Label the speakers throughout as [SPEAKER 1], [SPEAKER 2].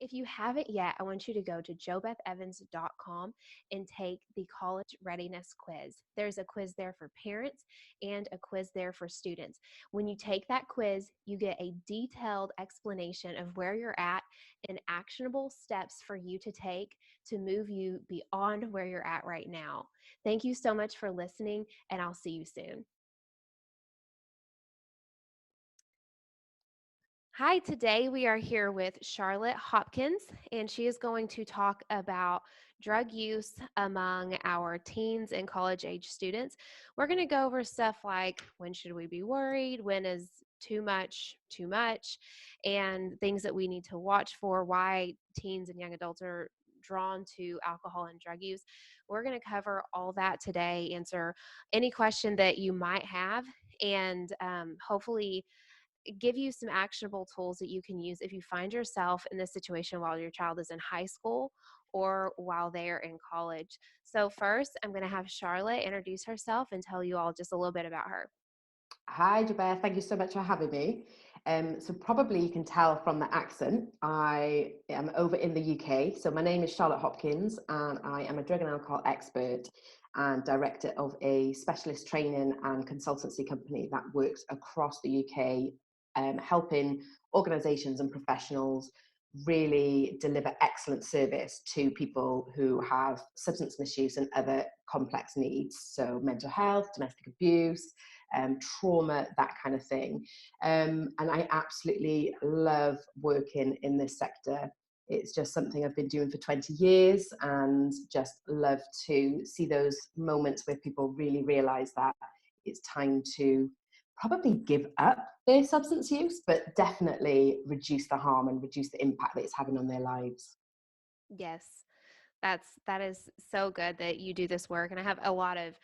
[SPEAKER 1] If you haven't yet, I want you to go to jobethevans.com and take the college readiness quiz. There's a quiz there for parents and a quiz there for students. When you take that quiz, you get a detailed explanation of where you're at and actionable steps for you to take to move you beyond where you're at right now. Thank you so much for listening, and I'll see you soon. Hi, today we are here with Charlotte Hopkins, and she is going to talk about drug use among our teens and college age students. We're going to go over stuff like when should we be worried, when is too much, and things that we need to watch for, why teens and young adults are drawn to alcohol and drug use. We're going to cover all that today, answer any question that you might have, and hopefully give you some actionable tools that you can use if you find yourself in this situation while your child is in high school or while they're in college. So first, I'm going to have Charlotte introduce herself and tell you all just a little bit about her.
[SPEAKER 2] Hi, JoBeth. Thank you so much for having me. So probably you can tell from the accent, I am over in the UK. So my name is Charlotte Hopkins, and I am a drug and alcohol expert and director of a specialist training and consultancy company that works across the UK, helping organisations and professionals really deliver excellent service to people who have substance misuse and other complex needs. So mental health, domestic abuse, trauma, that kind of thing. And I absolutely love working in this sector. It's just something I've been doing for 20 years and just love to see those moments where people really realize that it's time to probably give up their substance use, but definitely reduce the harm and reduce the impact that it's having on their lives.
[SPEAKER 1] Yes, that is so good that you do this work, and I have a lot of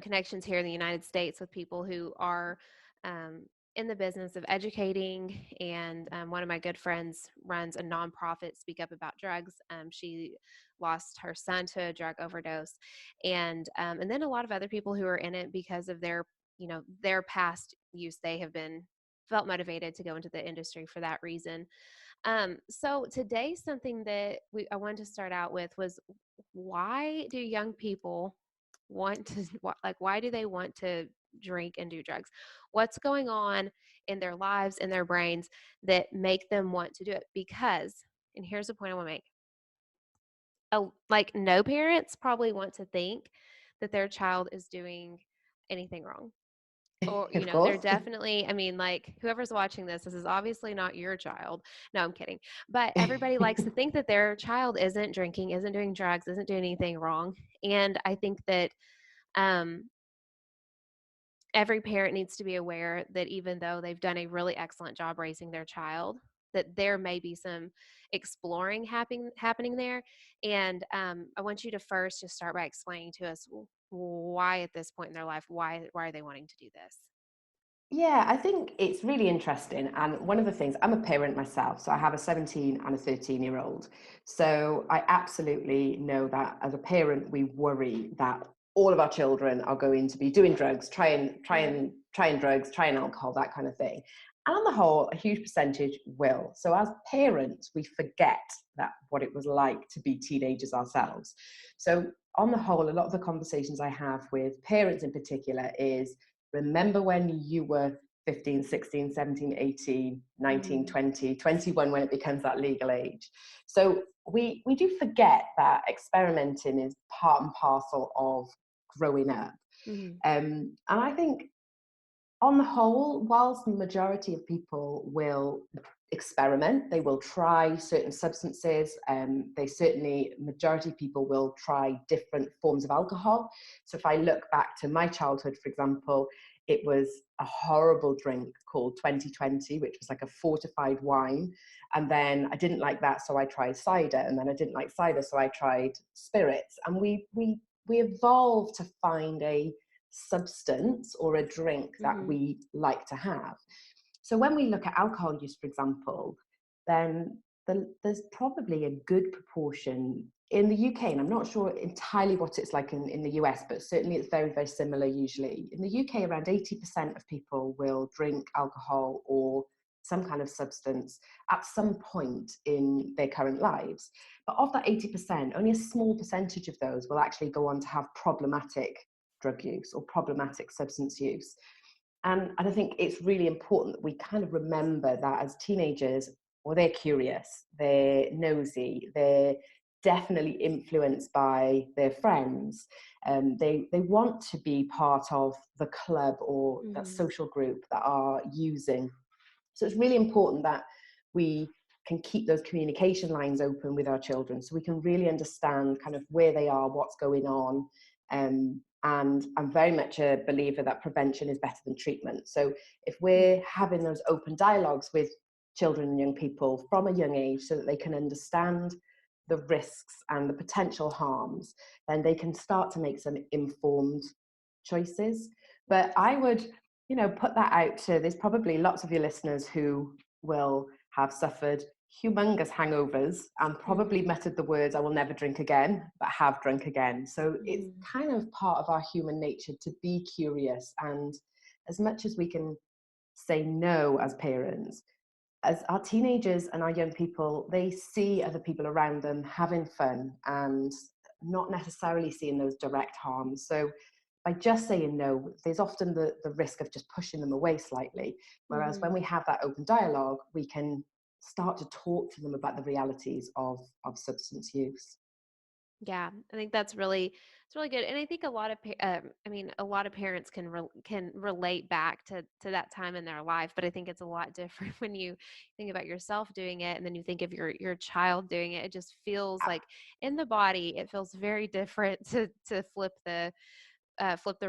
[SPEAKER 1] connections here in the United States with people who are um, in the business of educating. And one of my good friends runs a nonprofit, Speak Up About Drugs. She lost her son to a drug overdose, and then a lot of other people who are in it because of their past use. They have been felt motivated to go into the industry for that reason. So today, something that I wanted to start out with was, why do young people want to, why do they want to drink and do drugs? What's going on in their lives, in their brains, that make them want to do it? Because, and here's the point I want to make, like, no parents probably want to think that their child is doing anything wrong. Or,
[SPEAKER 2] Of
[SPEAKER 1] they're
[SPEAKER 2] course.
[SPEAKER 1] definitely, I mean, like, whoever's watching this is obviously not your child. No, I'm kidding. But everybody likes to think that their child isn't drinking, isn't doing drugs, isn't doing anything wrong. And I think that um, every parent needs to be aware that even though they've done a really excellent job raising their child, that there may be some exploring happening there. And I want you to first just start by explaining to us why at this point in their life, why are they wanting to do this?
[SPEAKER 2] Yeah, I think it's really interesting. And one of the things, I'm a parent myself, so I have a 17 and a 13-year-old. So I absolutely know that as a parent, we worry that all of our children are going to be doing drugs, trying drugs, trying alcohol, that kind of thing. And on the whole, a huge percentage will. So as parents, we forget that what it was like to be teenagers ourselves. So on the whole, a lot of the conversations I have with parents in particular is, remember when you were 15, 16, 17, 18, 19,
[SPEAKER 1] Mm-hmm.
[SPEAKER 2] 20, 21, when it becomes that legal age. So we do forget that experimenting is part and parcel of growing up.
[SPEAKER 1] Mm-hmm.
[SPEAKER 2] And I think on the whole, whilst the majority of people will experiment, they will try certain substances, they certainly, majority of people will try different forms of alcohol. So if I look back to my childhood, for example, it was a horrible drink called 2020, which was like a fortified wine. And then I didn't like that, so I tried cider. And then I didn't like cider, so I tried spirits. And we evolved to find a substance or a drink that
[SPEAKER 1] Mm-hmm.
[SPEAKER 2] we like to have. So when we look at alcohol use, for example, then there's probably a good proportion in the UK, and I'm not sure entirely what it's like in the US, but certainly it's very, very similar usually. In the UK, around 80% of people will drink alcohol or some kind of substance at some point in their current lives. But of that 80%, only a small percentage of those will actually go on to have problematic drug use or problematic substance use. And I think it's really important that we kind of remember that as teenagers, well, they're curious, they're nosy, they're definitely influenced by their friends. They want to be part of the club or that
[SPEAKER 1] Mm-hmm.
[SPEAKER 2] social group that are using. So it's really important that we can keep those communication lines open with our children so we can really understand kind of where they are, what's going on. And I'm very much a believer that prevention is better than treatment. So if we're having those open dialogues with children and young people from a young age so that they can understand the risks and the potential harms, then they can start to make some informed choices. But I would, put that out to, there's probably lots of your listeners who will have suffered humongous hangovers and probably muttered the words, I will never drink again, but have drunk again. So it's kind of part of our human nature to be curious. And as much as we can say no as parents, as our teenagers and our young people, they see other people around them having fun and not necessarily seeing those direct harms. So by just saying no, there's often the risk of just pushing them away slightly. Whereas when we have that open dialogue, we can start to talk to them about the realities of substance use.
[SPEAKER 1] Yeah, I think it's really good, and I think a lot of a lot of parents can relate back to that time in their life, but I think it's a lot different when you think about yourself doing it, and then you think of your child doing it. It just feels like in the body, it feels very different to flip the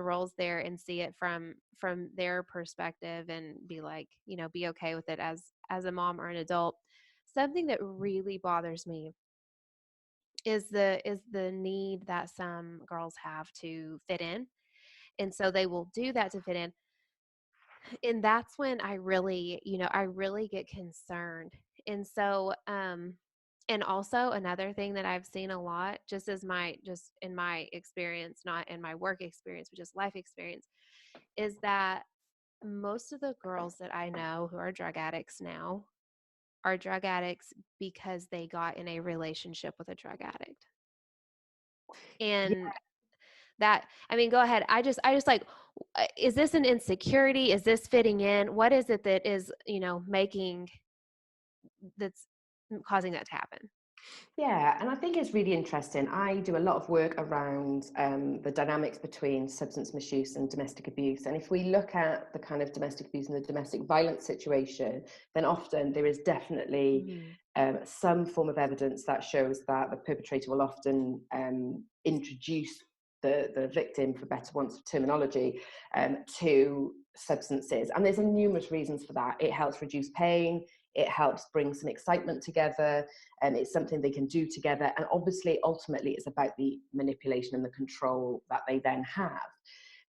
[SPEAKER 1] roles there and see it from their perspective and be like, be okay with it as a mom or an adult. Something that really bothers me is the need that some girls have to fit in, and so they will do that to fit in, and that's when I really get concerned. And so and also another thing that I've seen a lot, just in my experience, not in my work experience but just life experience, is that most of the girls that I know who are drug addicts now are drug addicts because they got in a relationship with a drug addict. And that, I mean, go ahead. I just like, is this an insecurity? Is this fitting in? What is it that is, making that's causing that to happen?
[SPEAKER 2] Yeah, and I think it's really interesting. I do a lot of work around the dynamics between substance misuse and domestic abuse. And if we look at the kind of domestic abuse and the domestic violence situation, then often there is definitely
[SPEAKER 1] Mm-hmm.
[SPEAKER 2] some form of evidence that shows that the perpetrator will often introduce the victim, for better want of terminology, to substances. And there's numerous reasons for that. It helps reduce pain. It helps bring some excitement together, and it's something they can do together. And obviously, ultimately, it's about the manipulation and the control that they then have.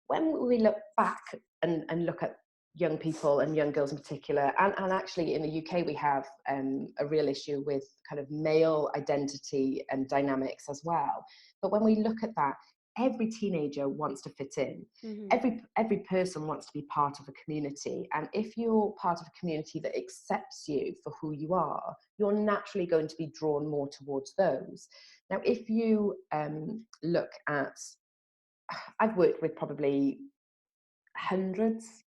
[SPEAKER 2] When we look back and look at young people and young girls in particular, and actually in the UK, we have a real issue with kind of male identity and dynamics as well. But when we look at that, every teenager wants to fit in.
[SPEAKER 1] Mm-hmm.
[SPEAKER 2] Every person wants to be part of a community, and if you're part of a community that accepts you for who you are, you're naturally going to be drawn more towards those. Now, if you look at, I've worked with probably hundreds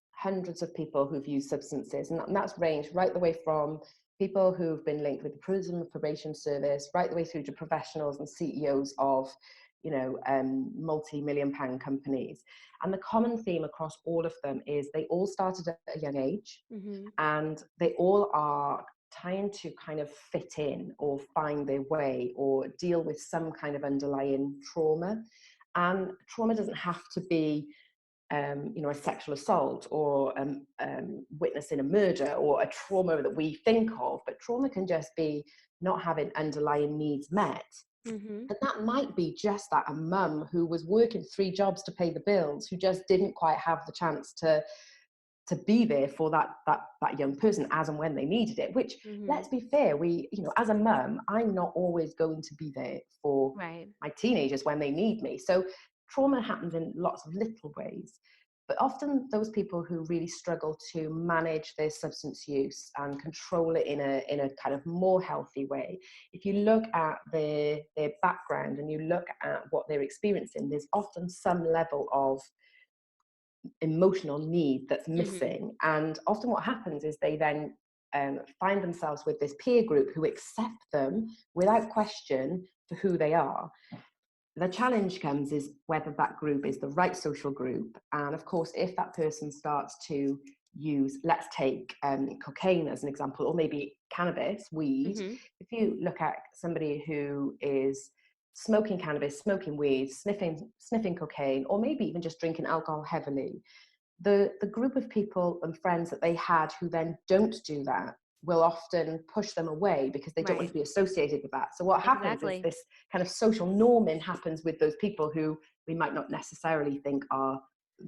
[SPEAKER 2] of people who've used substances, and that's ranged right the way from people who've been linked with the prison and probation service, right the way through to professionals and CEOs of multi-million-pound companies. And the common theme across all of them is they all started at a young age,
[SPEAKER 1] Mm-hmm.
[SPEAKER 2] and they all are trying to kind of fit in or find their way or deal with some kind of underlying trauma. And trauma doesn't have to be a sexual assault or witnessing a murder or a trauma that we think of, but trauma can just be not having underlying needs met.
[SPEAKER 1] Mm-hmm.
[SPEAKER 2] And that might be just that a mum who was working 3 jobs to pay the bills, who just didn't quite have the chance to be there for that young person as and when they needed it. Which,
[SPEAKER 1] Mm-hmm.
[SPEAKER 2] let's be fair, we, as a mum, I'm not always going to be there for
[SPEAKER 1] Right.
[SPEAKER 2] my teenagers when they need me. So trauma happens in lots of little ways. But often those people who really struggle to manage their substance use and control it in a kind of more healthy way, if you look at their background and you look at what they're experiencing, there's often some level of emotional need that's
[SPEAKER 1] Mhm.
[SPEAKER 2] missing. And often what happens is they then find themselves with this peer group who accept them without question for who they are. The challenge comes is whether that group is the right social group. And of course, if that person starts to use, let's take cocaine as an example, or maybe cannabis, weed.
[SPEAKER 1] Mhm.
[SPEAKER 2] If you look at somebody who is smoking cannabis, smoking weed, sniffing cocaine, or maybe even just drinking alcohol heavily, the group of people and friends that they had who then don't do that will often push them away because they don't want
[SPEAKER 1] Right.
[SPEAKER 2] to be associated with that. So what happens is
[SPEAKER 1] Exactly.
[SPEAKER 2] this kind of social norming happens with those people who we might not necessarily think are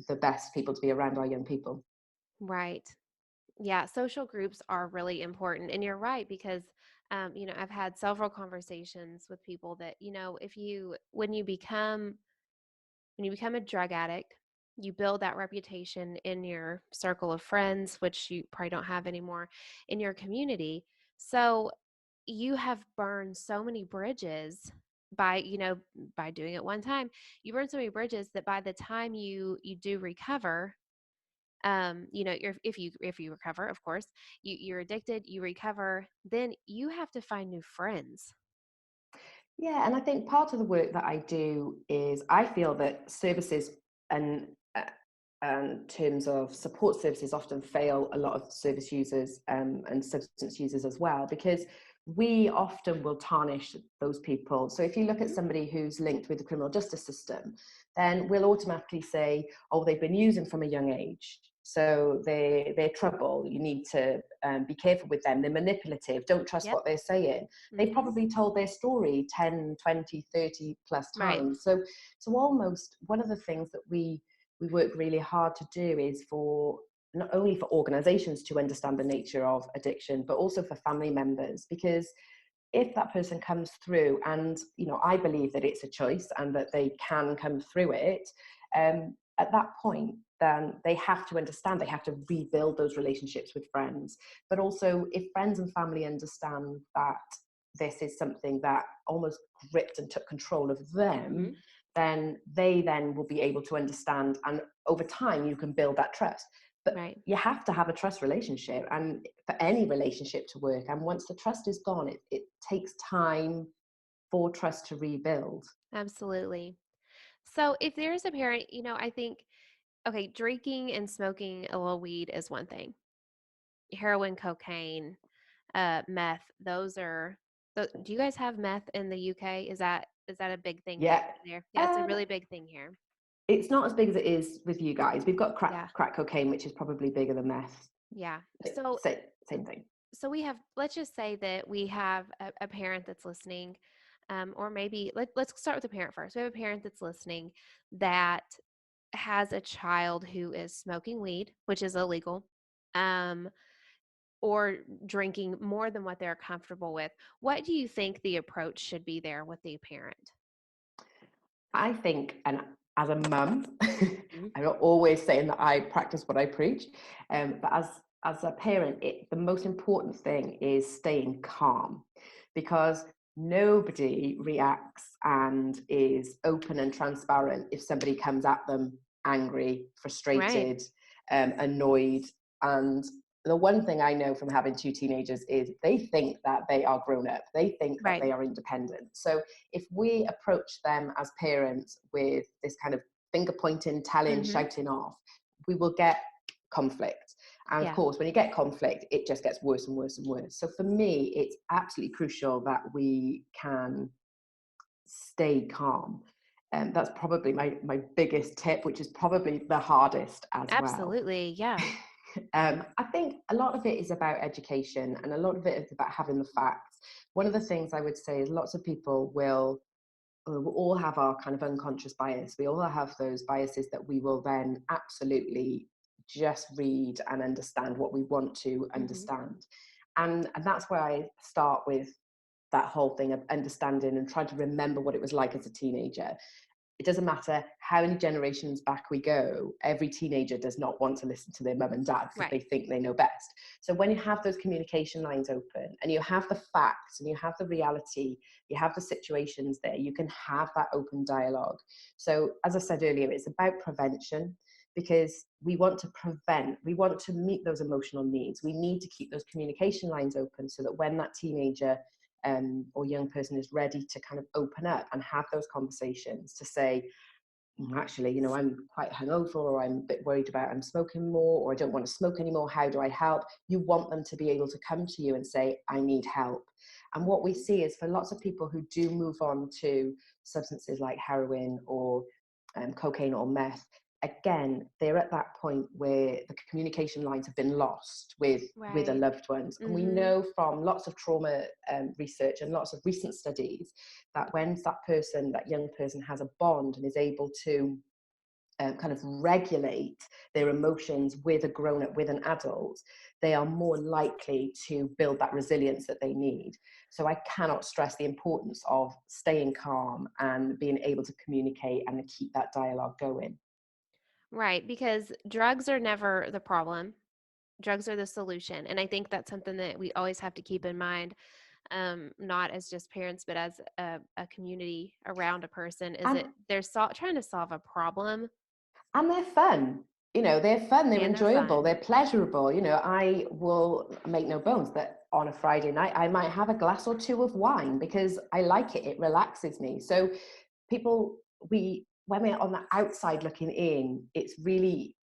[SPEAKER 2] the best people to be around our young people.
[SPEAKER 1] Right. Yeah, social groups are really important. And you're right, because, I've had several conversations with people that, if you, when you become a drug addict, you build that reputation in your circle of friends, which you probably don't have anymore, in your community. So you have burned so many bridges by doing it one time. You burn so many bridges that by the time you do recover, if you recover, of course, you're addicted, you recover, then you have to find new friends.
[SPEAKER 2] Yeah, and I think part of the work that I do is I feel that services and terms of support services often fail a lot of service users and substance users as well, because we often will tarnish those people. So if you look at
[SPEAKER 1] Hmm.
[SPEAKER 2] somebody who's linked with the criminal justice system, then we'll automatically say, oh, they've been using from a young age. So they're trouble. You need to be careful with them. They're manipulative. Don't trust
[SPEAKER 1] Yep.
[SPEAKER 2] what they're saying. They
[SPEAKER 1] Hmm.
[SPEAKER 2] probably told their story 10, 20, 30 plus
[SPEAKER 1] Right.
[SPEAKER 2] times. So almost one of the things that we work really hard to do is for not only for organizations to understand the nature of addiction, but also for family members. Because if that person comes through, and I believe that it's a choice and that they can come through it, at that point, then they have to understand, they have to rebuild those relationships with friends. But also, if friends and family understand that this is something that almost gripped and took control of them,
[SPEAKER 1] Hmm.
[SPEAKER 2] then they then will be able to understand, and over time you can build that trust. But
[SPEAKER 1] Right.
[SPEAKER 2] you have to have a trust relationship, and for any relationship to work, and once the trust is gone, it takes time for trust to rebuild.
[SPEAKER 1] Absolutely. So if there's a parent, I think, okay, drinking and smoking a little weed is one thing. Heroin, cocaine, meth, those are do you guys have meth in the UK? Is that a big thing
[SPEAKER 2] Yeah.
[SPEAKER 1] there? Yeah, it's a
[SPEAKER 2] um,
[SPEAKER 1] really big thing here.
[SPEAKER 2] it's not as big as it is with you guys. We've got
[SPEAKER 1] Yeah.
[SPEAKER 2] crack cocaine, which is probably bigger than meth.
[SPEAKER 1] Yeah. So
[SPEAKER 2] Same thing.
[SPEAKER 1] so we have, let's just say that we have a parent that's listening, or maybe let's start with the parent first. We have a parent that's listening that has a child who is smoking weed, which is illegal, um, or drinking more than what they're comfortable with. What do you think the approach should be there with the parent?
[SPEAKER 2] I think, and as a mum,
[SPEAKER 1] Mhm.
[SPEAKER 2] I'm not always saying that I practice what I preach, but as a parent, the most important thing is staying calm, because nobody reacts and is open and transparent if somebody comes at them angry,
[SPEAKER 1] Right,
[SPEAKER 2] frustrated, annoyed. And the one thing I know from having two teenagers is they think that they are grown up. They think that
[SPEAKER 1] right.
[SPEAKER 2] they are independent. So if we approach them as parents with this kind of finger pointing, telling,
[SPEAKER 1] Mhm.
[SPEAKER 2] shouting off, we will get conflict. And of
[SPEAKER 1] Yeah,
[SPEAKER 2] course, when you get conflict, it just gets worse and worse and worse. So for me, it's absolutely crucial that we can stay calm. And that's probably my biggest tip, which is probably the hardest as well.
[SPEAKER 1] absolutely. Yeah.
[SPEAKER 2] I think a lot of it is about education, and a lot of it is about having the facts. One of the things I would say is lots of people we all have our kind of unconscious bias. We all have those biases that we will then absolutely just read and understand what we want to
[SPEAKER 1] Mhm.
[SPEAKER 2] understand. And that's where I start with that whole thing of understanding and trying to remember what it was like as a teenager. it doesn't matter how many generations back we go, every teenager does not want to listen to their mum and dad because
[SPEAKER 1] Right.
[SPEAKER 2] they think they know best. So when you have those communication lines open and you have the facts and you have the reality, you have the situations there, you can have that open dialogue. So as I said earlier, it's about prevention, because we want to prevent, we want to meet those emotional needs. We need to keep those communication lines open so that when that teenager or young person is ready to kind of open up and have those conversations to say, actually, you know, I'm quite hungover, or I'm a bit worried about I'm smoking more, or I don't want to smoke anymore, how do I help? You want them to be able to come to you and say, I need help. And what we see is for lots of people who do move on to substances like heroin or cocaine or meth, again, they're at that point where the communication lines have been lost with their
[SPEAKER 1] Right.
[SPEAKER 2] loved ones. And we
[SPEAKER 1] Mm-hmm.
[SPEAKER 2] know from lots of trauma research and lots of recent studies that when that young person has a bond and is able to kind of regulate their emotions with a grown-up, with an adult, they are more likely to build that resilience that they need. So I cannot stress the importance of staying calm and being able to communicate and keep that dialogue going.
[SPEAKER 1] Right, because drugs are never the problem. Drugs are the solution. And I think that's something that we always have to keep in mind, not as just parents, but as a community around a person, is
[SPEAKER 2] And
[SPEAKER 1] that they're trying to solve a problem,
[SPEAKER 2] and they're fun. You know, they're fun, they're
[SPEAKER 1] and they're
[SPEAKER 2] enjoyable,
[SPEAKER 1] fun.
[SPEAKER 2] they're pleasurable. You know, I will make no bones that on a Friday night I might have a glass or two of wine because I like it, it relaxes me. So people, when we're on the outside looking in, it's really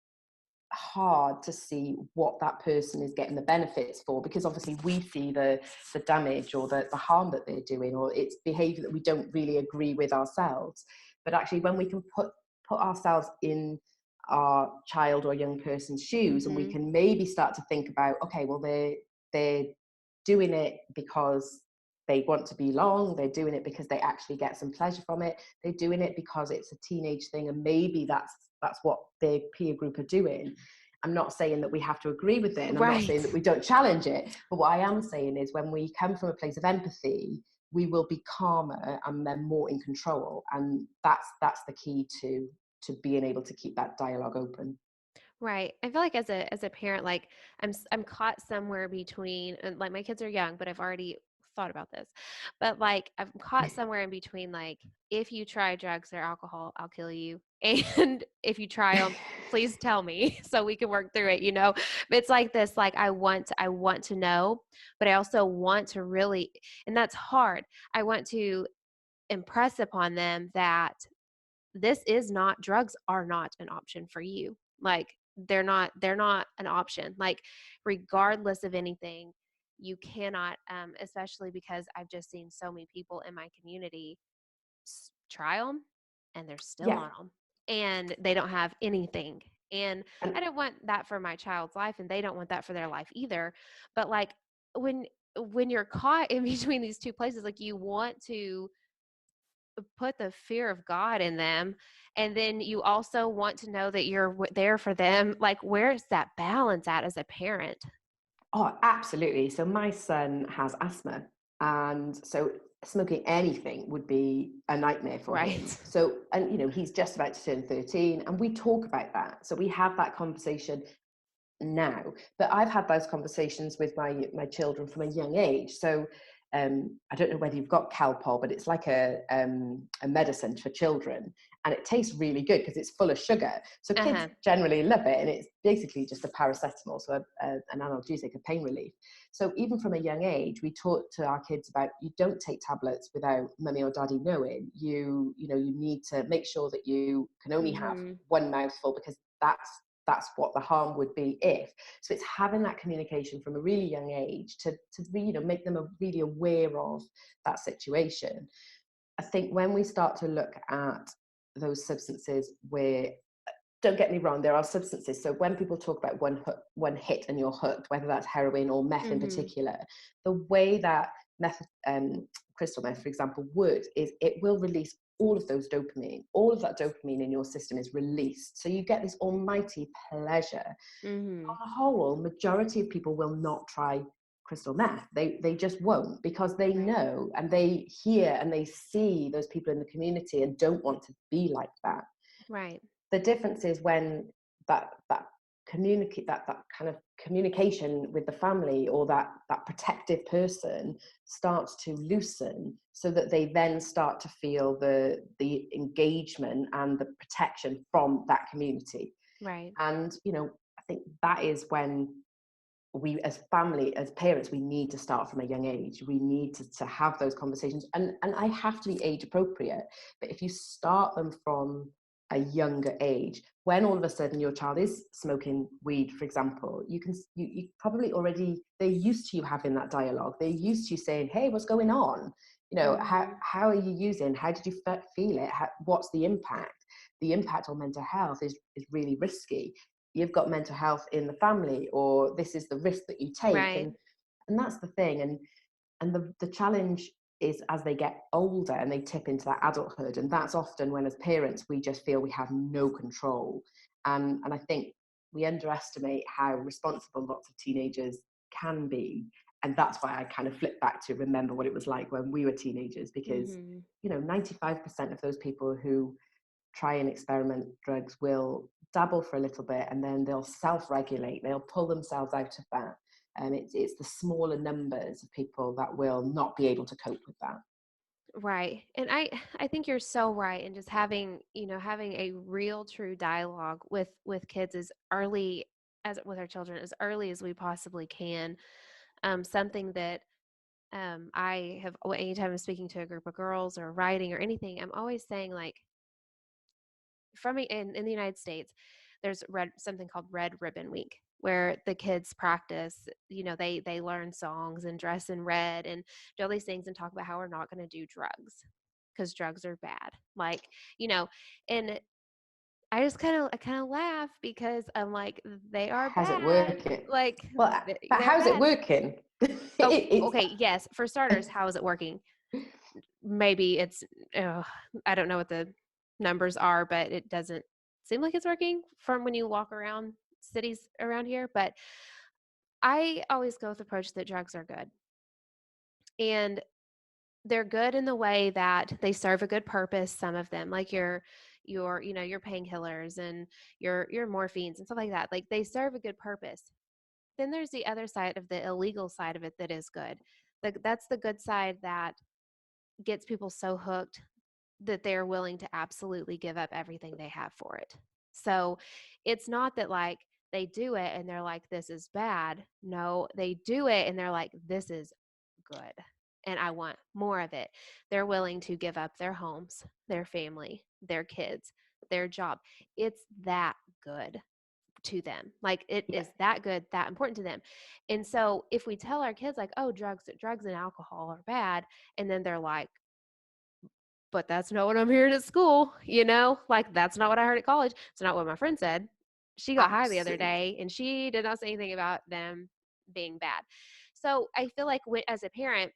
[SPEAKER 2] hard to see what that person is getting the benefits for, because obviously we see the damage or the harm that they're doing, or it's behavior that we don't really agree with ourselves. But actually when we can put ourselves in our child or young person's shoes, and we
[SPEAKER 1] Mm-hmm.
[SPEAKER 2] can maybe start to think about, okay, well, they're doing it because they want to belong, they're doing it because they actually get some pleasure from it, they're doing it because it's a teenage thing, and maybe that's what their peer group are doing. I'm not saying that we have to agree with it, and I'm not saying that
[SPEAKER 1] Right.
[SPEAKER 2] we don't challenge it, but what I am saying is when we come from a place of empathy, we will be calmer and then more in control, and that's the key to being able to keep that dialogue open.
[SPEAKER 1] Right. I feel like as a parent, like I'm caught somewhere between, and like my kids are young, but I've already thought about this. But like I'm caught somewhere in between, like if you try drugs or alcohol, I'll kill you. And if you try them, please tell me so we can work through it, you know. But it's like this, like I want to know, but I also want to really, and that's hard. I want to impress upon them that drugs are not an option for you. Like they're not an option. Like regardless of anything, you cannot, especially because I've just seen so many people in my community try them and they're still
[SPEAKER 2] Yeah.
[SPEAKER 1] on them and they don't have anything. And
[SPEAKER 2] And
[SPEAKER 1] I don't want that for my child's life and they don't want that for their life either. But like when when you're caught in between these two places, like you want to put the fear of God in them. And then you also want to know that you're there for them. Like, where's that balance at as a parent?
[SPEAKER 2] oh, absolutely. So my son has asthma, and so smoking anything would be a nightmare for him.
[SPEAKER 1] Right.
[SPEAKER 2] So, and you know, he's just about to turn 13, and we talk about that. So we have that conversation now, but I've had those conversations with my children from a young age. So I don't know whether you've got Calpol, but it's like a medicine for children, and it tastes really good because it's full of sugar. So kids
[SPEAKER 1] Uh-huh.
[SPEAKER 2] generally love it, and it's basically just a paracetamol, so an analgesic, a pain relief. So even from a young age, we talk to our kids about, you don't take tablets without mummy or daddy knowing. You know, you need to make sure that you can only have
[SPEAKER 1] Mm-hmm.
[SPEAKER 2] one mouthful, because that's what the harm would be if. So it's having that communication from a really young age to you know, make them really aware of that situation. I think when we start to look at those substances where, don't get me wrong, there are substances. So when people talk about one hit and you're hooked, whether that's heroin or meth in
[SPEAKER 1] Mm-hmm.
[SPEAKER 2] particular, the way that meth, crystal meth, for example, works is it will release all of those dopamine. All of that dopamine in your system is released. So you get this almighty pleasure.
[SPEAKER 1] Mm-hmm.
[SPEAKER 2] On the whole, majority of people will not try crystal meth. They just won't, because they
[SPEAKER 1] Right.
[SPEAKER 2] know and they hear and they see those people in the community and don't want to be like that.
[SPEAKER 1] Right.
[SPEAKER 2] The difference is when that communicate that kind of communication with the family, or that protective person, starts to loosen, so that they then start to feel the engagement and the protection from that community.
[SPEAKER 1] Right.
[SPEAKER 2] And I think that is when we, as family, as parents, we need to start from a young age. We need to have those conversations, and I have to be age appropriate, but if you start them from a younger age, when all of a sudden your child is smoking weed, for example, you probably already, they're used to you having that dialogue. They're used to you saying, hey, what's going on?
[SPEAKER 1] Mm-hmm.
[SPEAKER 2] How are you using? How did you feel it? What's the impact? The impact on mental health is really risky. You've got mental health in the family, or this is the risk that you take.
[SPEAKER 1] Right.
[SPEAKER 2] And that's the thing. And the challenge is, as they get older and they tip into that adulthood, and that's often when, as parents, we just feel we have no control. And I think we underestimate how responsible lots of teenagers can be. And that's why I kind of flip back to remember what it was like when we were teenagers, because
[SPEAKER 1] Mm-hmm.
[SPEAKER 2] 95% of those people who try and experiment drugs will dabble for a little bit, and then they'll self-regulate, they'll pull themselves out of that. And it's the smaller numbers of people that will not be able to cope with that.
[SPEAKER 1] Right. And I think you're so right. And just having, having a real true dialogue with kids as early as with our children as early as we possibly can. Something that I have, anytime I'm speaking to a group of girls or writing or anything, I'm always saying, like, in the United States, there's something called Red Ribbon Week, where the kids practice, they learn songs and dress in red and do all these things and talk about how we're not going to do drugs because drugs are bad. Like, you know, and I kind of laugh because I'm like, they are
[SPEAKER 2] How's it
[SPEAKER 1] bad.
[SPEAKER 2] working?
[SPEAKER 1] Like,
[SPEAKER 2] Well, but
[SPEAKER 1] they're
[SPEAKER 2] how's it
[SPEAKER 1] bad.
[SPEAKER 2] working?
[SPEAKER 1] Oh,
[SPEAKER 2] It's
[SPEAKER 1] okay. Yes. For starters, how is it working? Maybe it's, I don't know what the numbers are, but it doesn't seem like it's working from when you walk around cities around here. But I always go with the approach that drugs are good. And they're good in the way that they serve a good purpose, some of them, like your painkillers and your morphines and stuff like that. Like, they serve a good purpose. Then there's the other side of the illegal side of it that is good. That's the good side that gets people so hooked that they're willing to absolutely give up everything they have for it. So it's not that, like, they do it and they're like, this is bad. No, they do it and they're like, this is good. And I want more of it. They're willing to give up their homes, their family, their kids, their job. It's that good to them. Like, it
[SPEAKER 2] yeah,
[SPEAKER 1] is that good, that important to them. And so if we tell our kids, like, oh, drugs and alcohol are bad, and then they're like, but that's not what I'm hearing at school, Like, that's not what I heard at college. It's not what my friend said. She got high the other
[SPEAKER 2] absolutely.
[SPEAKER 1] day and she did not say anything about them being bad. So I feel like, as a parent,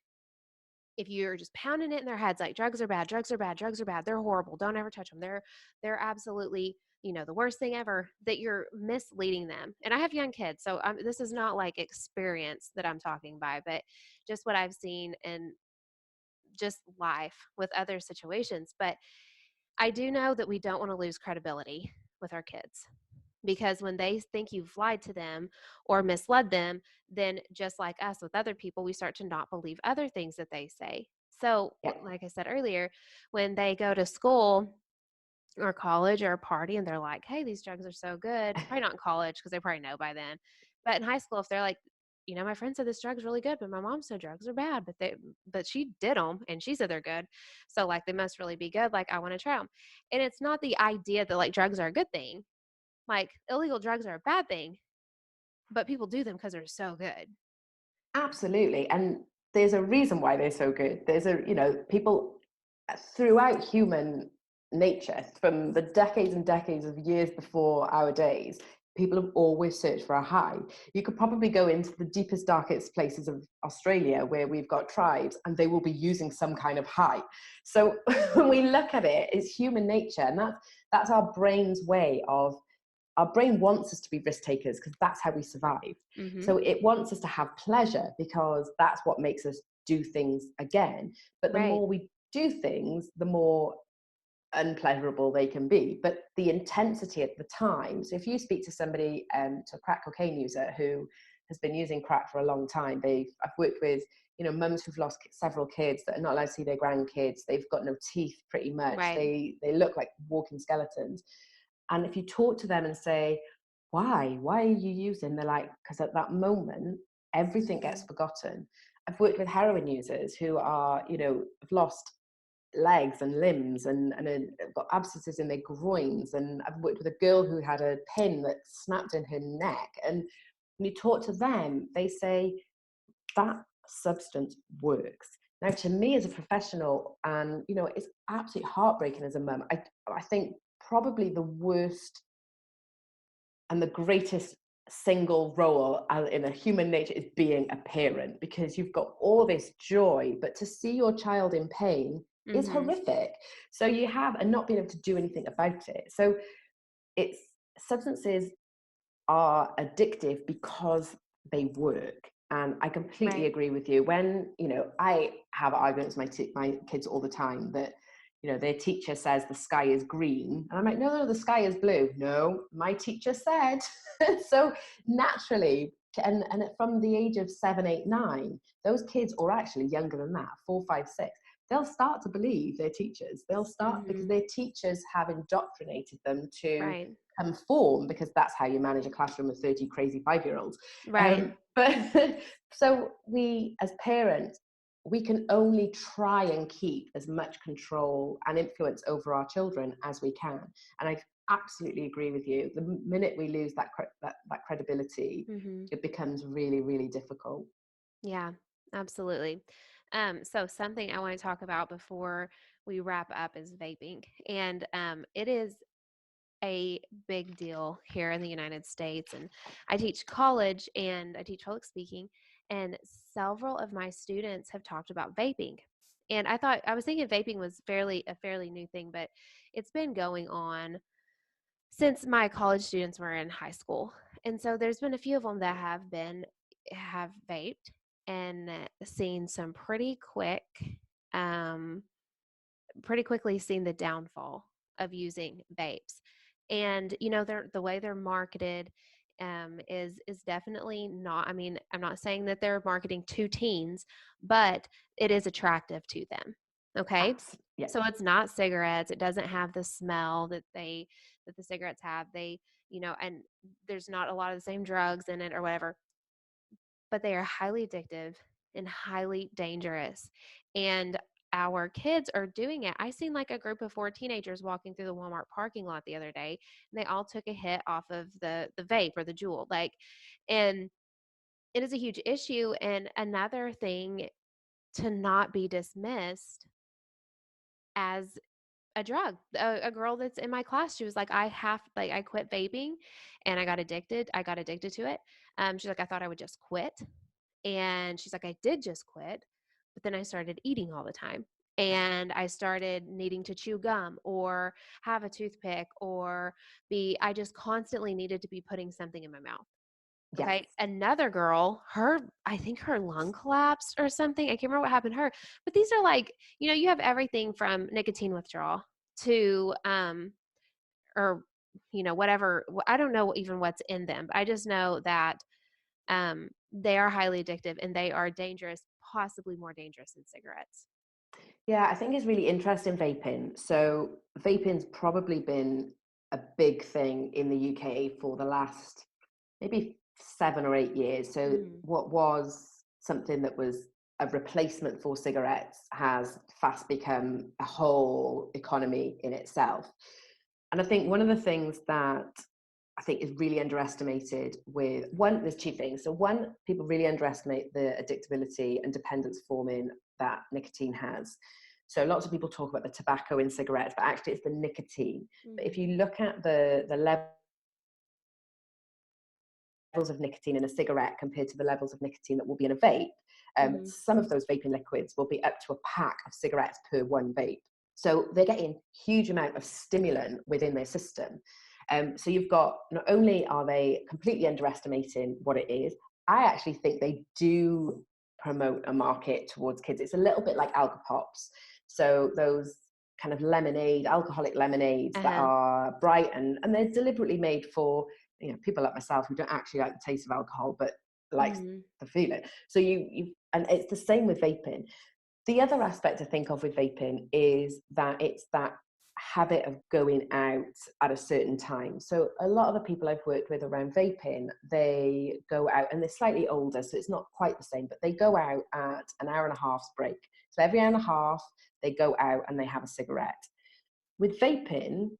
[SPEAKER 1] if you're just pounding it in their heads like drugs are bad, drugs are bad, drugs are bad, they're horrible, don't ever touch them. They're absolutely, the worst thing ever, that you're misleading them. And I have young kids, so this is not like experience that I'm talking by, but just what I've seen and just life with other situations. But I do know that we don't want to lose credibility with our kids, because when they think you've lied to them or misled them, then just like us with other people, we start to not believe other things that they say. So,
[SPEAKER 2] Yeah,
[SPEAKER 1] like I said earlier, when they go to school or college or a party and they're like, hey, these drugs are so good, probably not in college because they probably know by then. But in high school, if they're like, my friend said this drug's really good, but my mom said drugs are bad, but she did them and she said they're good. So, like, they must really be good. Like, I want to try them. And it's not the idea that, like, drugs are a good thing. Like, illegal drugs are a bad thing, but people do them because they're so good.
[SPEAKER 2] absolutely. And there's a reason why they're so good. People throughout human nature, from the decades and decades of years before our days, people have always searched for a high. You could probably go into the deepest, darkest places of Australia where we've got tribes, and they will be using some kind of high. So when we look at it, it's human nature, and that's our brain's way of our brain wants us to be risk takers because that's how we survive.
[SPEAKER 1] Mm-hmm.
[SPEAKER 2] So it wants us to have pleasure because that's what makes us do things again. But the
[SPEAKER 1] Right.
[SPEAKER 2] more we do things, the more unpleasurable they can be. But the intensity at the time, so if you speak to somebody, to a crack cocaine user who has been using crack for a long time, I've worked with, mums who've lost several kids that are not allowed to see their grandkids. They've got no teeth pretty much.
[SPEAKER 1] Right.
[SPEAKER 2] They look like walking skeletons. And if you talk to them and say, why are you using? They're like, because at that moment, everything gets
[SPEAKER 1] Mm-hmm.
[SPEAKER 2] forgotten. I've worked with heroin users who are, have lost legs and limbs and got abscesses in their groins. And I've worked with a girl who had a pin that snapped in her neck. And when you talk to them, they say that substance works. Now, to me as a professional, and it's absolutely heartbreaking as a mum, I think probably the worst and the greatest single role in a human nature is being a parent, because you've got all this joy, but to see your child in pain is
[SPEAKER 1] Mm-hmm.
[SPEAKER 2] horrific. So you have, and not being able to do anything about it. So it's, substances are addictive because they work. And I completely
[SPEAKER 1] Right.
[SPEAKER 2] agree with you. When, I have arguments with my kids all the time that, their teacher says the sky is green. And I'm like, no, the sky is blue. No, my teacher said. So naturally, and from the age of 7, 8, 9, those kids, or actually younger than that, 4, 5, 6, they'll start to believe their teachers. They'll start because
[SPEAKER 1] Mm-hmm.
[SPEAKER 2] their teachers have indoctrinated them to
[SPEAKER 1] Right.
[SPEAKER 2] conform, because that's how you manage a classroom of 30 crazy 5-year-olds.
[SPEAKER 1] Right.
[SPEAKER 2] But so we as parents, we can only try and keep as much control and influence over our children as we can. And I absolutely agree with you. The minute we lose that credibility,
[SPEAKER 1] Mm-hmm.
[SPEAKER 2] it becomes really, really difficult.
[SPEAKER 1] Yeah, absolutely. So something I want to talk about before we wrap up is vaping. And it is a big deal here in the United States. And I teach college and I teach public speaking, and several of my students have talked about vaping. And I was thinking vaping was a fairly new thing, but it's been going on since my college students were in high school. And so there's been a few of them that have vaped and seen some um, pretty quickly seen the downfall of using vapes. And the way they're marketed is definitely not. I mean, I'm not saying that they're marketing to teens, but it is attractive to them. Okay,
[SPEAKER 2] Absolutely. Yeah.
[SPEAKER 1] so it's not cigarettes. It doesn't have the smell that the cigarettes have. And there's not a lot of the same drugs in it or whatever, but they are highly addictive and highly dangerous. And our kids are doing it. I seen like a group of 4 teenagers walking through the Walmart parking lot the other day, and they all took a hit off of the vape or the jewel. And it is a huge issue. And another thing to not be dismissed as a drug. A girl that's in my class, she was like, I quit vaping and I got addicted. I got addicted to it. She's like, I thought I would just quit. And she's like, I did just quit, but then I started eating all the time. And I started needing to chew gum or have a toothpick I just constantly needed to be putting something in my mouth.
[SPEAKER 2] Yes.
[SPEAKER 1] Okay. Another girl, I think her lung collapsed or something. I can't remember what happened to her. But these are like, you have everything from nicotine withdrawal to, or, whatever. I don't know even what's in them, but I just know that they are highly addictive and they are dangerous, possibly more dangerous than cigarettes.
[SPEAKER 2] Yeah, I think it's really interesting, vaping. So vaping's probably been a big thing in the UK for the last maybe 7 or 8 years. So
[SPEAKER 1] Mm,
[SPEAKER 2] what was something that was a replacement for cigarettes has fast become a whole economy in itself. And I think one of the things that I think is really underestimated with one, there's two things. So one, people really underestimate the addictability and dependence forming that nicotine has. So lots of people talk about the tobacco in cigarettes, but actually it's the nicotine. But if
[SPEAKER 1] mm-hmm,
[SPEAKER 2] you look at the levels of nicotine in a cigarette compared to the levels of nicotine that will be in a vape,
[SPEAKER 1] mm-hmm,
[SPEAKER 2] some of those vaping liquids will be up to a pack of cigarettes per one vape. So they're getting huge amount of stimulant within their system. So you've got, not only are they completely underestimating what it is, I actually think they do promote a market towards kids. It's a little bit like Alcopops. So those kind of lemonade, alcoholic lemonades that
[SPEAKER 1] Uh-huh.
[SPEAKER 2] are bright, and they're deliberately made for, people like myself who don't actually like the taste of alcohol, but likes
[SPEAKER 1] Mhm.
[SPEAKER 2] the feeling. So and it's the same with vaping. The other aspect to think of with vaping is that it's that habit of going out at a certain time. So a lot of the people I've worked with around vaping, they go out, and they're slightly older, so it's not quite the same, but they go out at an hour and a half's break. So every hour and a half, they go out and they have a cigarette. With vaping,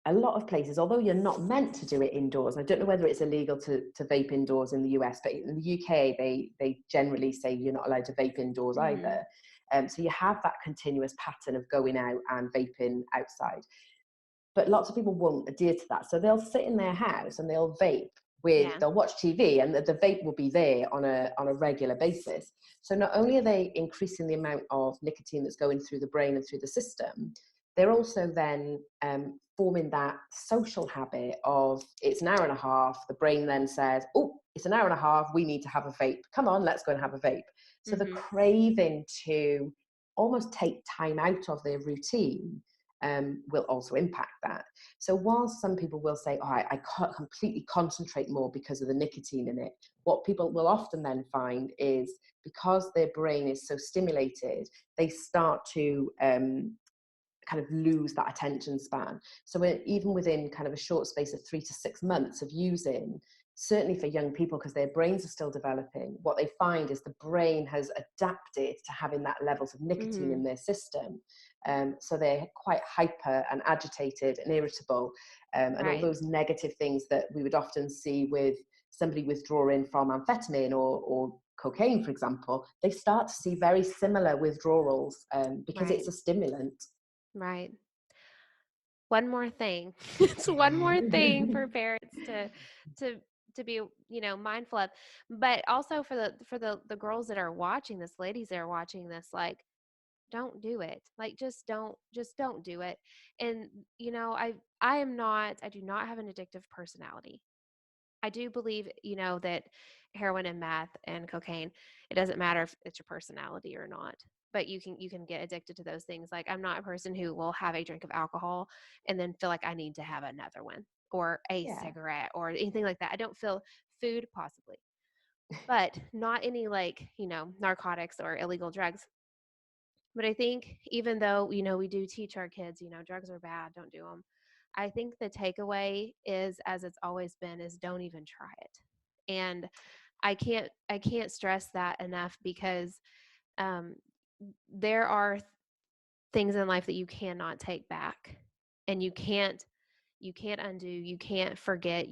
[SPEAKER 2] a lot of places, although you're not meant to do it indoors, I don't know whether it's illegal to vape indoors in the US, but in the UK, they generally say you're not allowed to vape indoors
[SPEAKER 1] Mhm.
[SPEAKER 2] either. So you have that continuous pattern of going out and vaping outside. But lots of people won't adhere to that. So they'll sit in their house and they'll vape
[SPEAKER 1] Yeah.
[SPEAKER 2] they'll watch TV, and the vape will be there on a regular basis. So not only are they increasing the amount of nicotine that's going through the brain and through the system, they're also then forming that social habit of, it's an hour and a half. The brain then says, oh, it's an hour and a half. We need to have a vape. Come on, let's go and have a vape. So the
[SPEAKER 1] Mhm.
[SPEAKER 2] craving to almost take time out of their routine will also impact that. So whilst some people will say, oh, I can't completely concentrate more because of the nicotine in it, what people will often then find is, because their brain is so stimulated, they start to kind of lose that attention span. So even within kind of a short space of 3 to 6 months of using, certainly for young people, because their brains are still developing, what they find is the brain has adapted to having that levels of nicotine in
[SPEAKER 1] Mhm.
[SPEAKER 2] their system. So they're quite hyper and agitated and irritable. And all
[SPEAKER 1] Right.
[SPEAKER 2] those negative things that we would often see with somebody withdrawing from amphetamine or cocaine, for example, they start to see very similar withdrawals because
[SPEAKER 1] Right.
[SPEAKER 2] it's a stimulant.
[SPEAKER 1] Right. One more thing. It's one more thing for parents to to be, mindful of. But also for the girls that are watching this, ladies that are watching this, like, don't do it. Like, just don't do it. And I do not have an addictive personality. I do believe, that heroin and meth and cocaine, it doesn't matter if it's your personality or not, but you can get addicted to those things. Like, I'm not a person who will have a drink of alcohol and then feel like I need to have another one or a
[SPEAKER 2] Yeah.
[SPEAKER 1] cigarette or anything like that. I don't feel food possibly, but not any, like, narcotics or illegal drugs. But I think even though, we do teach our kids, drugs are bad, don't do them. I think the takeaway is, as it's always been, is don't even try it. And I can't stress that enough, because um, there are things in life that you cannot take back, and you can't undo, you can't forget.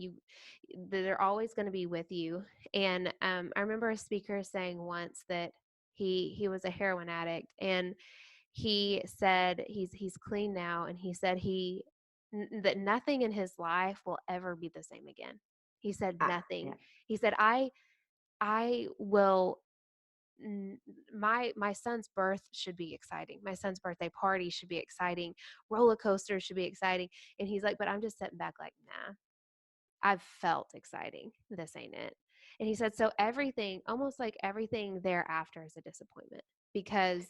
[SPEAKER 1] They're always going to be with you. And I remember a speaker saying once that he was a heroin addict, and he said he's clean now, and he said that nothing in his life will ever be the same again. He said nothing.
[SPEAKER 2] Yeah.
[SPEAKER 1] He said, I will my son's birth should be exciting. My son's birthday party should be exciting. Roller coasters should be exciting. And he's like, but I'm just sitting back like, nah, I've felt exciting. This ain't it. And he said, so everything, almost like everything thereafter, is a disappointment, because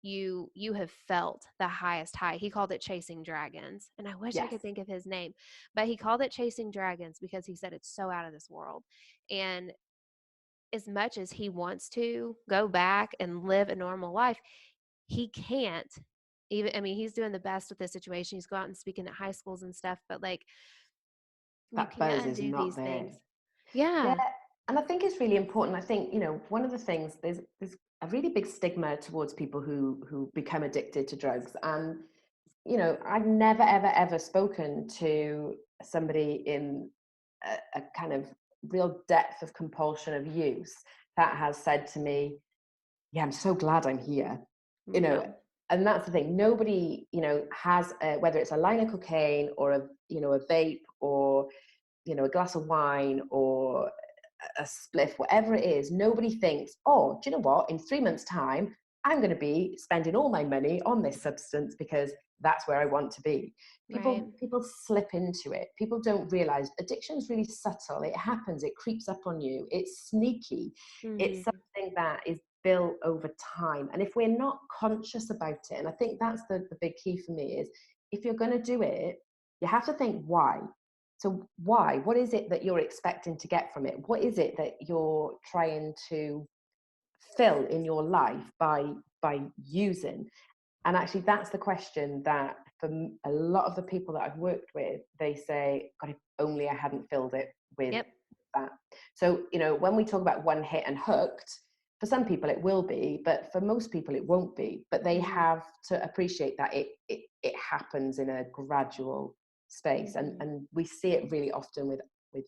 [SPEAKER 1] you have felt the highest high. He called it chasing dragons. And I wish I
[SPEAKER 2] Yes.
[SPEAKER 1] could think of his name, but he called it chasing dragons because he said it's so out of this world. And as much as he wants to go back and live a normal life, he can't. Even, I mean, he's doing the best with the situation. He's going out and speaking at high schools and stuff, but, like, you
[SPEAKER 2] That
[SPEAKER 1] can't
[SPEAKER 2] buzz is
[SPEAKER 1] undo
[SPEAKER 2] not
[SPEAKER 1] these
[SPEAKER 2] there.
[SPEAKER 1] things.
[SPEAKER 2] Yeah,
[SPEAKER 1] Yeah.
[SPEAKER 2] and I think it's really important. I think, one of the things, there's a really big stigma towards people who become addicted to drugs. And, I've never, ever, ever spoken to somebody in a kind of real depth of compulsion of use that has said to me, yeah, I'm so glad I'm here. You know,
[SPEAKER 1] No.
[SPEAKER 2] and that's the thing. Nobody, has whether it's a line of cocaine or a vape or a glass of wine or a spliff, whatever it is. Nobody thinks, oh, do you know what? In 3 months' time, I'm going to be spending all my money on this substance because that's where I want to be.
[SPEAKER 1] Right.
[SPEAKER 2] People slip into it. People don't realize addiction is really subtle. It happens, it creeps up on you, it's sneaky. It's
[SPEAKER 1] Mhm.
[SPEAKER 2] something that is built over time. And if we're not conscious about it, and I think that's the big key for me, is if you're going to do it, you have to think why. So why? What is it that you're expecting to get from it? What is it that you're trying to fill in your life by using? And actually, that's the question that for a lot of the people that I've worked with, they say, God, if only I hadn't filled it with
[SPEAKER 1] Yep.
[SPEAKER 2] that. So, when we talk about one hit and hooked, for some people it will be, but for most people it won't be. But they
[SPEAKER 1] Mhm.
[SPEAKER 2] have to appreciate that it happens in a gradual space. And
[SPEAKER 1] Mhm.
[SPEAKER 2] we see it really often with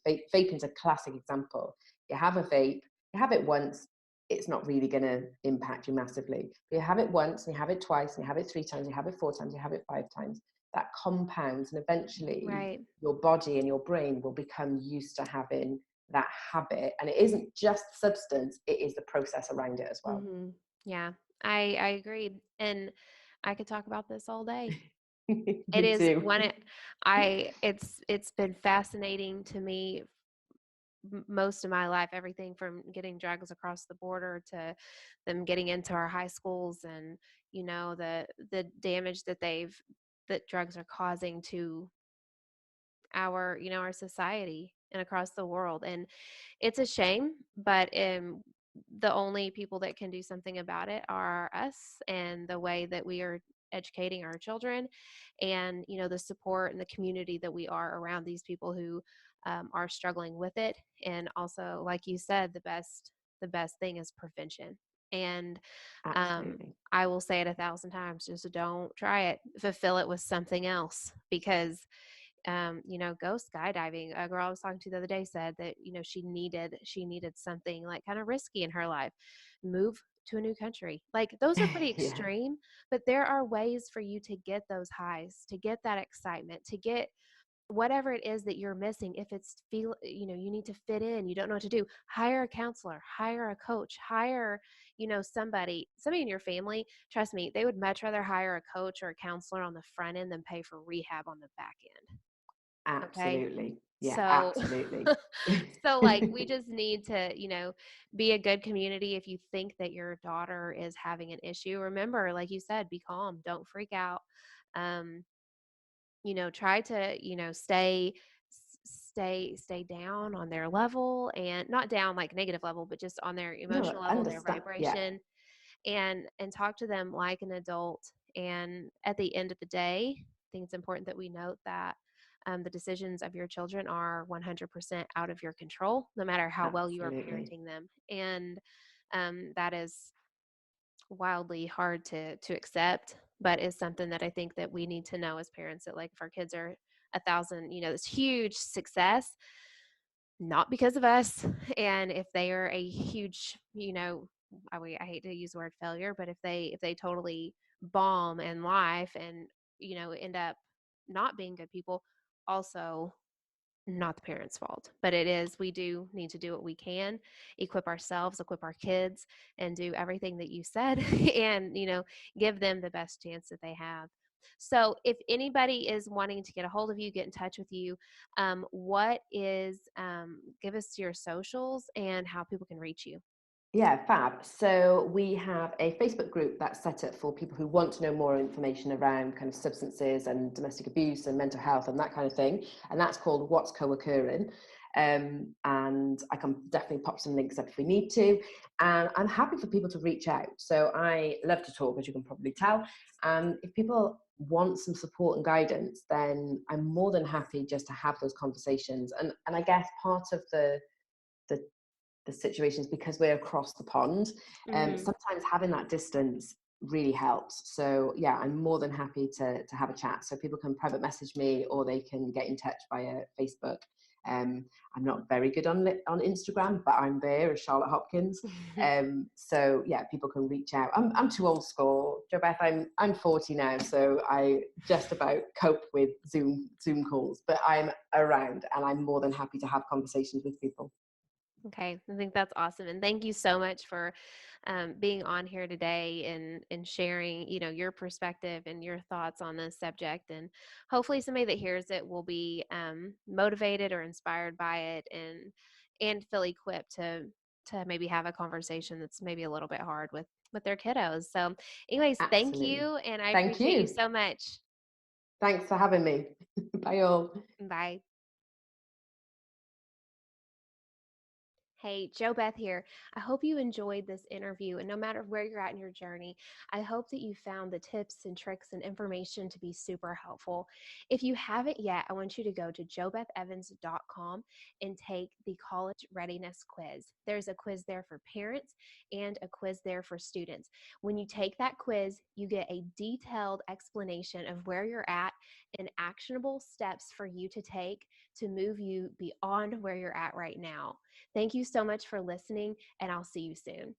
[SPEAKER 2] vape. Vaping's a classic example. You have a vape, you have it once, it's not really going to impact you massively. But you have it once, and you have it twice, and you have it 3 times, you have it 4 times, you have it 5 times. That compounds, and eventually
[SPEAKER 1] Right.
[SPEAKER 2] your body and your brain will become used to having that habit. And it isn't just substance; it is the process around it as well.
[SPEAKER 1] Mhm. Yeah. I agree, and I could talk about this all day. It
[SPEAKER 2] Me
[SPEAKER 1] is
[SPEAKER 2] too.
[SPEAKER 1] one it's been fascinating to me most of my life, everything from getting drugs across the border to them getting into our high schools, and the damage that drugs are causing to our society and across the world. And it's a shame, but the only people that can do something about it are us, and the way that we are educating our children, and the support and the community that we are around these people who are struggling with it. And also, like you said, the best thing is prevention. And um,
[SPEAKER 2] Absolutely.
[SPEAKER 1] I will say it 1,000 times: just don't try it. Fulfill it with something else, because go skydiving. A girl I was talking to the other day said that, she needed something like kind of risky in her life. Move to a new country. Like, those are pretty
[SPEAKER 2] Yeah,
[SPEAKER 1] extreme, but there are ways for you to get those highs, to get that excitement, to get whatever it is that you're missing. If it's you need to fit in, you don't know what to do, hire a counselor, hire a coach, hire somebody in your family. Trust me, they would much rather hire a coach or a counselor on the front end than pay for rehab on the back end. Okay.
[SPEAKER 2] absolutely. Yeah,
[SPEAKER 1] So,
[SPEAKER 2] absolutely.
[SPEAKER 1] so like, we just need to, be a good community. If you think that your daughter is having an issue, remember, like you said, be calm, don't freak out. Um, Try to, stay down on their level, and not down like negative level, but just on their
[SPEAKER 2] No,
[SPEAKER 1] emotional level, their
[SPEAKER 2] understand. Yeah,
[SPEAKER 1] vibration, and talk to them like an adult. And at the end of the day, I think it's important that we note that the decisions of your children are 100% out of your control, no matter how well you are
[SPEAKER 2] absolutely.
[SPEAKER 1] parenting them. And that is wildly hard to accept, but is something that I think that we need to know as parents, that, like, if our kids are 1,000, this huge success, not because of us. And if they are a huge, I hate to use the word failure, but if they totally bomb in life and end up not being good people, also not the parents' fault. But we do need to do what we can, equip ourselves, equip our kids, and do everything that you said, and give them the best chance that they have. So if anybody is wanting to get a hold of you, get in touch with you, give us your socials and how people can reach you.
[SPEAKER 2] Yeah, fab. So we have a Facebook group that's set up for people who want to know more information around kind of substances and domestic abuse and mental health and that kind of thing. And that's called What's Co-occurring. And I can definitely pop some links up if we need to. And I'm happy for people to reach out. So I love to talk, as you can probably tell. And if people want some support and guidance, then I'm more than happy just to have those conversations. And I guess part of the the situations, because we're across the pond,
[SPEAKER 1] Mm-hmm.
[SPEAKER 2] sometimes having that distance really helps. So yeah, I'm more than happy to have a chat. So people can private message me, or they can get in touch via Facebook. I'm not very good on Instagram, but I'm there as Charlotte Hopkins. So yeah, people can reach out. I'm too old school, JoBeth. I'm 40 now, so I just about cope with Zoom calls. But I'm around, and I'm more than happy to have conversations with people.
[SPEAKER 1] Okay, I think that's awesome, and thank you so much for being on here today and sharing, your perspective and your thoughts on this subject. And hopefully, somebody that hears it will be motivated or inspired by it, and feel equipped to maybe have a conversation that's maybe a little bit hard with their kiddos. So, anyways, thank
[SPEAKER 2] Absolutely.
[SPEAKER 1] you, and I
[SPEAKER 2] Thank
[SPEAKER 1] appreciate you
[SPEAKER 2] you.
[SPEAKER 1] so much.
[SPEAKER 2] Thanks for having me. Bye all.
[SPEAKER 1] Bye. Hey, JoBeth here. I hope you enjoyed this interview. And no matter where you're at in your journey, I hope that you found the tips and tricks and information to be super helpful. If you haven't yet, I want you to go to jobethevans.com and take the college readiness quiz. There's a quiz there for parents and a quiz there for students. When you take that quiz, you get a detailed explanation of where you're at and actionable steps for you to take to move you beyond where you're at right now. Thank you so much for listening, and I'll see you soon.